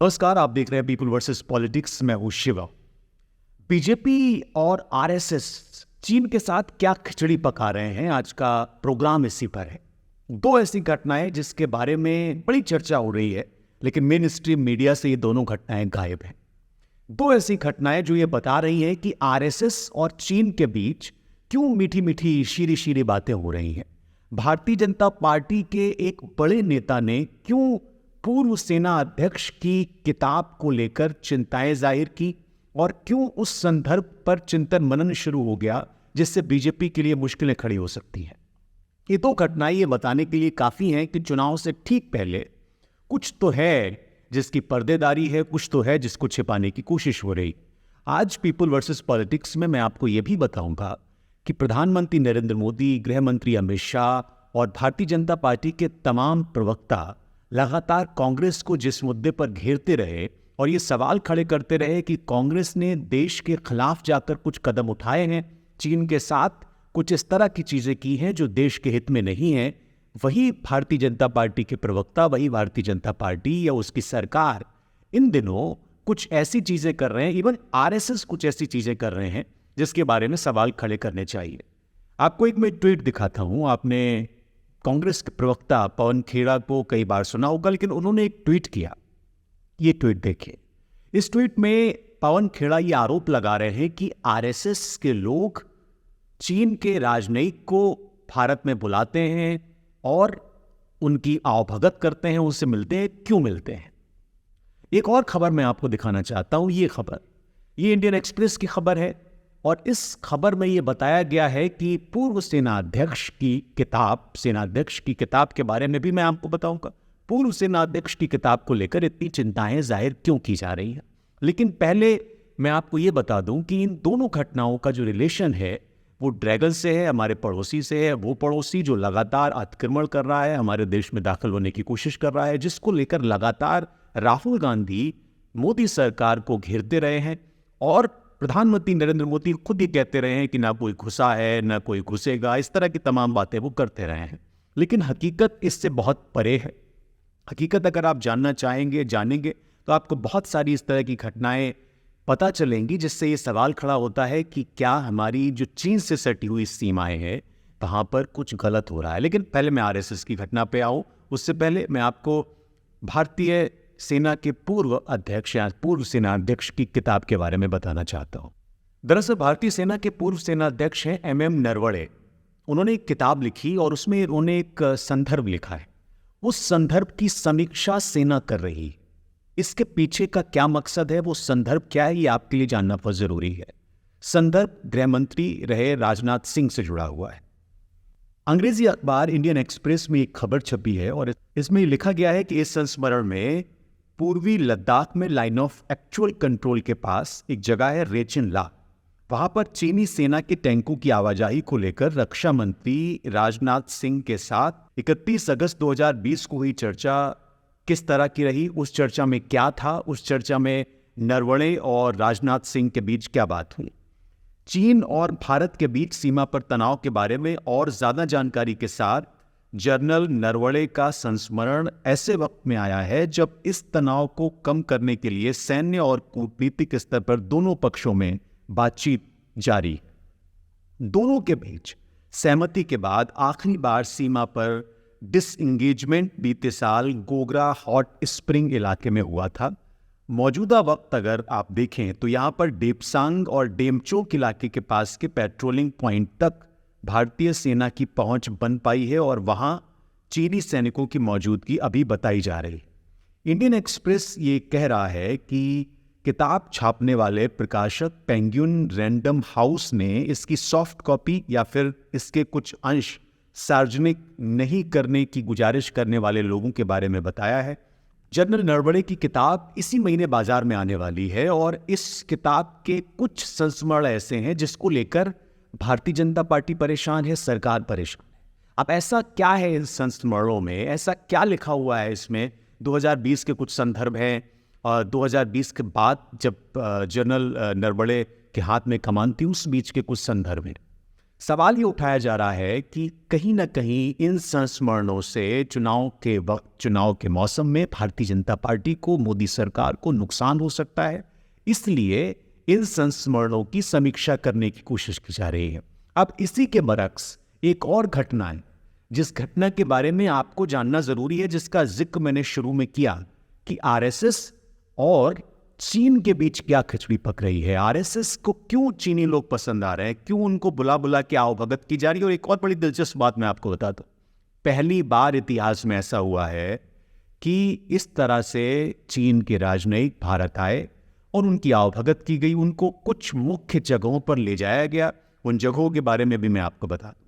नमस्कार, आप देख रहे हैं पीपल वर्सेस पॉलिटिक्स। मैं हूं शिवा। बीजेपी और आरएसएस चीन के साथ क्या खिचड़ी पका रहे हैं, आज का प्रोग्राम इसी पर है। दो ऐसी घटनाएं जिसके बारे में बड़ी चर्चा हो रही है, लेकिन मेन स्ट्रीम मीडिया से ये दोनों घटनाएं गायब हैं। दो ऐसी घटनाएं जो ये बता रही हैं कि आरएसएस और चीन के बीच क्यों मीठी मीठी शीरी शीरी बातें हो रही हैं। भारतीय जनता पार्टी के एक बड़े नेता ने क्यों पूर्व सेना अध्यक्ष की किताब को लेकर चिंताएं जाहिर की और क्यों उस संदर्भ पर चिंतन मनन शुरू हो गया, जिससे बीजेपी के लिए मुश्किलें खड़ी हो सकती हैं। ये दो घटनाएं ये बताने के लिए काफी हैं कि चुनाव से ठीक पहले कुछ तो है जिसकी पर्देदारी है, कुछ तो है जिसको छिपाने की कोशिश हो रही। आज पीपल वर्सेस पॉलिटिक्स में मैं आपको यह भी बताऊंगा कि प्रधानमंत्री नरेंद्र मोदी, गृह मंत्री अमित शाह और भारतीय जनता पार्टी के तमाम प्रवक्ता लगातार कांग्रेस को जिस मुद्दे पर घेरते रहे और ये सवाल खड़े करते रहे कि कांग्रेस ने देश के खिलाफ जाकर कुछ कदम उठाए हैं, चीन के साथ कुछ इस तरह की चीजें की हैं जो देश के हित में नहीं है, वही भारतीय जनता पार्टी के प्रवक्ता, वही भारतीय जनता पार्टी या उसकी सरकार इन दिनों कुछ ऐसी चीजें कर रहे हैं, इवन आरएसएस कुछ ऐसी चीजें कर रहे हैं जिसके बारे में सवाल खड़े करने चाहिए। आपको एक मैं ट्वीट दिखाता हूं। आपने कांग्रेस के प्रवक्ता पवन खेड़ा को कई बार सुना होगा, लेकिन उन्होंने एक ट्वीट किया। ये ट्वीट देखिए। इस ट्वीट में पवन खेड़ा ये आरोप लगा रहे हैं कि आरएसएस के लोग चीन के राजनयिक को भारत में बुलाते हैं और उनकी आवभगत करते हैं, उनसे मिलते हैं। क्यों मिलते हैं? एक और खबर मैं आपको दिखाना चाहता हूं। ये खबर, ये इंडियन एक्सप्रेस की खबर है और इस खबर में ये बताया गया है कि पूर्व सेनाध्यक्ष की किताब के बारे में भी मैं आपको बताऊंगा। पूर्व सेनाध्यक्ष की किताब को लेकर इतनी चिंताएं जाहिर क्यों की जा रही हैं। लेकिन पहले मैं आपको ये बता दूं कि इन दोनों घटनाओं का जो रिलेशन है वो ड्रैगन से है, हमारे पड़ोसी से है। वो पड़ोसी जो लगातार अतिक्रमण कर रहा है, हमारे देश में दाखिल होने की कोशिश कर रहा है, जिसको लेकर लगातार राहुल गांधी मोदी सरकार को घेरते रहे हैं और प्रधानमंत्री नरेंद्र मोदी खुद ही कहते रहे हैं कि ना कोई घुसा है ना कोई घुसेगा। इस तरह की तमाम बातें वो करते रहे हैं, लेकिन हकीकत इससे बहुत परे है। हकीकत अगर आप जानना चाहेंगे, जानेंगे, तो आपको बहुत सारी इस तरह की घटनाएं पता चलेंगी, जिससे ये सवाल खड़ा होता है कि क्या हमारी जो चीन से सटी हुई सीमाएं हैं वहां पर कुछ गलत हो रहा है। लेकिन पहले मैं आरएसएस की घटना पे आऊं, उससे पहले मैं आपको भारतीय सेना के पूर्व अध्यक्ष या पूर्व सेनाध्यक्ष की किताब के बारे में बताना चाहता हूं। दरअसल भारतीय सेना के पूर्व सेनाध्यक्ष हैं एमएम नरवणे। उन्होंने एक किताब लिखी और उसमें उन्होंने एक संदर्भ लिखा है। उस संदर्भ की समीक्षा सेना कर रही है। इसके पीछे का क्या मकसद है, वो संदर्भ क्या है, ये आपके लिए जानना बहुत जरूरी है। संदर्भ गृह मंत्री रहे राजनाथ सिंह से जुड़ा हुआ है। अंग्रेजी अखबार इंडियन एक्सप्रेस में एक खबर छपी है और इसमें लिखा गया है कि इस संस्मरण में पूर्वी लद्दाख में लाइन ऑफ एक्चुअल कंट्रोल के पास एक जगह है रेचिन ला। वहां पर चीनी सेना के टैंकों की आवाजाही को लेकर रक्षा मंत्री राजनाथ सिंह के साथ 31 अगस्त 2020 को हुई चर्चा किस तरह की रही, उस चर्चा में क्या था, उस चर्चा में नरवणे और राजनाथ सिंह के बीच क्या बात हुई। चीन और भारत के बीच सीमा पर तनाव के बारे में और ज्यादा जानकारी के साथ जनरल नरवणे का संस्मरण ऐसे वक्त में आया है जब इस तनाव को कम करने के लिए सैन्य और कूटनीतिक स्तर पर दोनों पक्षों में बातचीत जारी। दोनों के बीच सहमति के बाद आखिरी बार सीमा पर डिसएंगेजमेंट बीते साल गोगरा हॉट स्प्रिंग इलाके में हुआ था। मौजूदा वक्त अगर आप देखें तो यहाँ पर डेपसांग और डेमचोक इलाके के पास के पेट्रोलिंग पॉइंट तक भारतीय सेना की पहुंच बन पाई है और वहां चीनी सैनिकों की मौजूदगी अभी बताई जा रही है। इंडियन एक्सप्रेस ये कह रहा है कि किताब छापने वाले प्रकाशक पेंगुइन रैंडम हाउस ने इसकी सॉफ्ट कॉपी या फिर इसके कुछ अंश सार्वजनिक नहीं करने की गुजारिश करने वाले लोगों के बारे में बताया है। जनरल नरवणे की किताब इसी महीने बाजार में आने वाली है और इस किताब के कुछ संस्मरण ऐसे हैं जिसको लेकर भारतीय जनता पार्टी परेशान है, सरकार परेशान है। अब ऐसा क्या है इन संस्मरणों में, ऐसा क्या लिखा हुआ है इसमें? 2020 के कुछ संदर्भ हैं और 2020 के बाद जब जनरल नरवणे के हाथ में कमान थी उस बीच के कुछ संदर्भ हैं। सवाल ये उठाया जा रहा है कि कहीं ना कहीं इन संस्मरणों से चुनाव के वक्त, चुनाव के मौसम में भारतीय जनता पार्टी को, मोदी सरकार को नुकसान हो सकता है, इसलिए इन संस्मरणों की समीक्षा करने की कोशिश की जा रही है। अब इसी के बरक्स एक और घटना है, जिस घटना के बारे में आपको जानना जरूरी है, जिसका जिक्र मैंने शुरू में किया कि आरएसएस और चीन के बीच क्या खिचड़ी पक रही है। आरएसएस को क्यों चीनी लोग पसंद आ रहे हैं, क्यों उनको बुला बुला के आवभगत की जा रही है। और एक और बड़ी दिलचस्प बात मैं आपको बताता हूं, पहली बार इतिहास में ऐसा हुआ है कि इस तरह से चीन के राजनयिक भारत आए और उनकी आवभगत की गई, उनको कुछ मुख्य जगहों पर ले जाया गया। उन जगहों के बारे में भी मैं आपको बता दूं।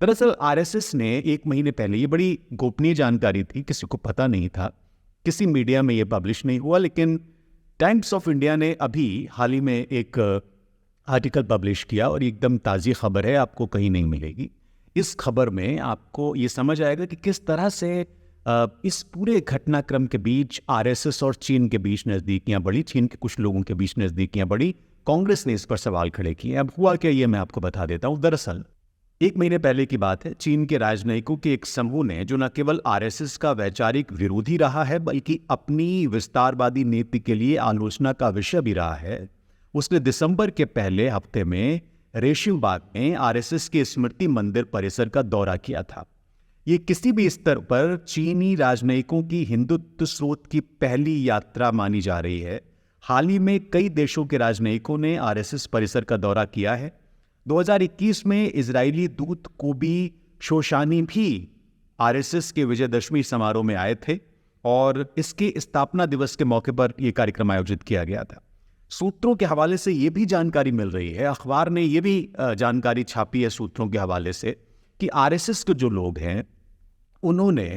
दरअसल आरएसएस ने 1 महीने पहले, ये बड़ी गोपनीय जानकारी थी, किसी को पता नहीं था, किसी मीडिया में ये पब्लिश नहीं हुआ, लेकिन टाइम्स ऑफ इंडिया ने अभी हाल ही में एक आर्टिकल पब्लिश किया और एकदम ताज़ी खबर है, आपको कहीं नहीं मिलेगी। इस खबर में आपको ये समझ आएगा कि किस तरह से इस पूरे घटनाक्रम के बीच आरएसएस और चीन के बीच नज़दीकियां बढ़ी, चीन के कुछ लोगों के बीच नज़दीकियां बढ़ी, कांग्रेस ने इस पर सवाल खड़े किए। अब हुआ क्या, ये मैं आपको बता देता हूँ। दरअसल 1 महीने पहले की बात है, चीन के राजनयिकों के एक समूह ने, जो न केवल आरएसएस का वैचारिक विरोधी रहा है बल्कि अपनी विस्तारवादी नीति के लिए आलोचना का विषय भी रहा है, उसने दिसंबर के पहले हफ्ते में रेशिमबाग में आरएसएस के स्मृति मंदिर परिसर का दौरा किया था। ये किसी भी स्तर पर चीनी राजनयिकों की हिंदुत्व स्रोत की पहली यात्रा मानी जा रही है। हाल ही में कई देशों के राजनयिकों ने आरएसएस परिसर का दौरा किया है। 2021 में इजरायली दूत कोबी शोशानी भी आरएसएस के विजयदशमी समारोह में आए थे और इसके स्थापना दिवस के मौके पर यह कार्यक्रम आयोजित किया गया था। सूत्रों के हवाले से यह भी जानकारी मिल रही है, अखबार ने यह भी जानकारी छापी है सूत्रों के हवाले से, कि आरएसएस के जो लोग हैं उन्होंने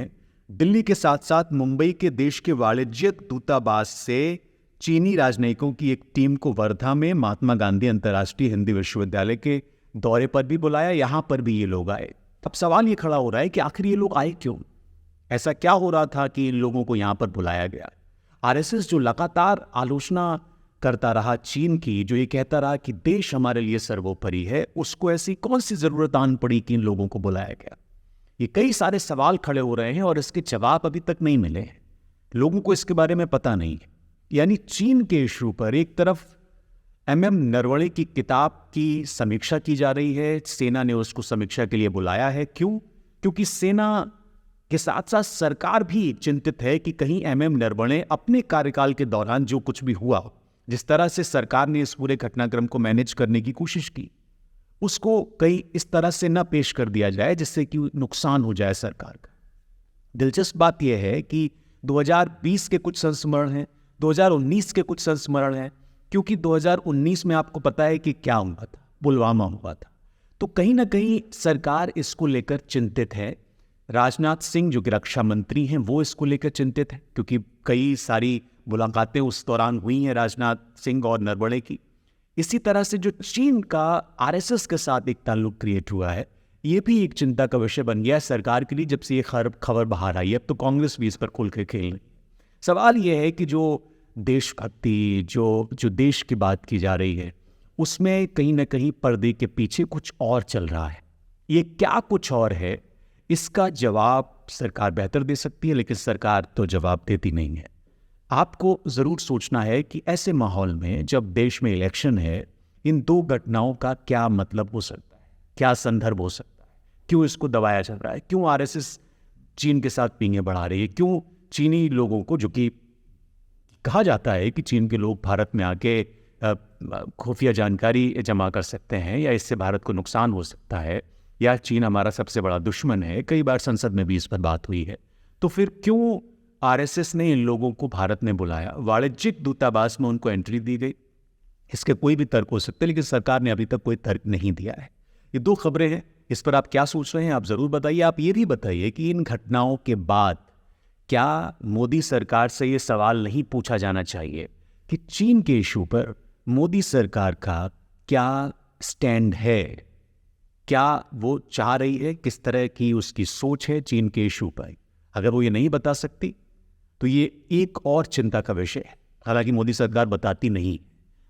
दिल्ली के साथ साथ मुंबई के देश के वाणिज्यिक दूतावास से चीनी राजनयिकों की एक टीम को वर्धा में महात्मा गांधी अंतर्राष्ट्रीय हिंदी विश्वविद्यालय के दौरे पर भी बुलाया। यहां पर भी ये लोग आए। अब सवाल ये खड़ा हो रहा है कि आखिर ये लोग आए क्यों, ऐसा क्या हो रहा था कि इन लोगों को यहां पर बुलाया गया। आरएसएस जो लगातार आलोचना करता रहा चीन की, जो ये कहता रहा कि देश हमारे लिए सर्वोपरि है, उसको ऐसी कौन सी जरूरत आन पड़ी कि इन लोगों को बुलाया गया। ये कई सारे सवाल खड़े हो रहे हैं और इसके जवाब अभी तक नहीं मिले हैं, लोगों को इसके बारे में पता नहीं है। यानी चीन के इशू पर एक तरफ एमएम नरवणे की किताब की समीक्षा की जा रही है, सेना ने उसको समीक्षा के लिए बुलाया है। क्यों? क्योंकि सेना के साथ साथ सरकार भी चिंतित है कि कहीं एमएम नरवणे अपने कार्यकाल के दौरान जो कुछ भी हुआ, जिस तरह से सरकार ने इस पूरे घटनाक्रम को मैनेज करने की कोशिश की, उसको कहीं इस तरह से न पेश कर दिया जाए जिससे कि नुकसान हो जाए सरकार का। दिलचस्प बात यह है कि 2020 के कुछ संस्मरण हैं, 2019 के कुछ संस्मरण हैं, क्योंकि 2019 में आपको पता है कि क्या हुआ था, पुलवामा हुआ था। तो कहीं ना कहीं सरकार इसको लेकर चिंतित है। राजनाथ सिंह जो कि रक्षा मंत्री हैं वो इसको लेकर चिंतित है, क्योंकि कई सारी मुलाकातें उस दौरान हुई हैं राजनाथ सिंह और नरवणे की। इसी तरह से जो चीन का आरएसएस के साथ एक ताल्लुक क्रिएट हुआ है, ये भी एक चिंता का विषय बन गया है सरकार के लिए। जब से ये खबर बाहर आई है, अब तो कांग्रेस भी इस पर खुल के खेल रही है। सवाल ये है कि जो देशभक्ति, जो देश की बात की जा रही है, उसमें कहीं ना कहीं पर्दे के पीछे कुछ और चल रहा है। ये क्या कुछ और है, इसका जवाब सरकार बेहतर दे सकती है, लेकिन सरकार तो जवाब देती नहीं है। आपको ज़रूर सोचना है कि ऐसे माहौल में जब देश में इलेक्शन है, इन दो घटनाओं का क्या मतलब हो सकता है, क्या संदर्भ हो सकता है, क्यों इसको दबाया जा रहा है, क्यों आरएसएस चीन के साथ पींगे बढ़ा रही है, क्यों चीनी लोगों को, जो कि कहा जाता है कि चीन के लोग भारत में आके खुफिया जानकारी जमा कर सकते हैं या इससे भारत को नुकसान हो सकता है, या चीन हमारा सबसे बड़ा दुश्मन है, कई बार संसद में भी इस पर बात हुई है। तो फिर क्यों आरएसएस ने इन लोगों को भारत में बुलाया, वाणिज्यिक दूतावास में उनको एंट्री दी गई? इसके कोई भी तर्क हो सकते हैं, लेकिन सरकार ने अभी तक कोई तर्क नहीं दिया है। ये दो खबरें हैं, इस पर आप क्या सोच रहे हैं, आप ज़रूर बताइए। आप ये भी बताइए कि इन घटनाओं के बाद क्या मोदी सरकार से ये सवाल नहीं पूछा जाना चाहिए कि चीन के इशू पर मोदी सरकार का क्या स्टैंड है, क्या वो चाह रही है, किस तरह की उसकी सोच है चीन के इशू पर। अगर वो ये नहीं बता सकती तो ये एक और चिंता का विषय है। हालांकि मोदी सरकार बताती नहीं।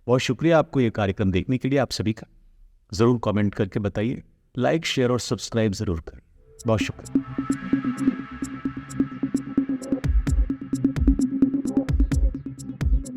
बहुत शुक्रिया आपको ये कार्यक्रम देखने के लिए। आप सभी का ज़रूर कमेंट करके बताइए। लाइक शेयर और सब्सक्राइब जरूर करें। बहुत शुक्रिया।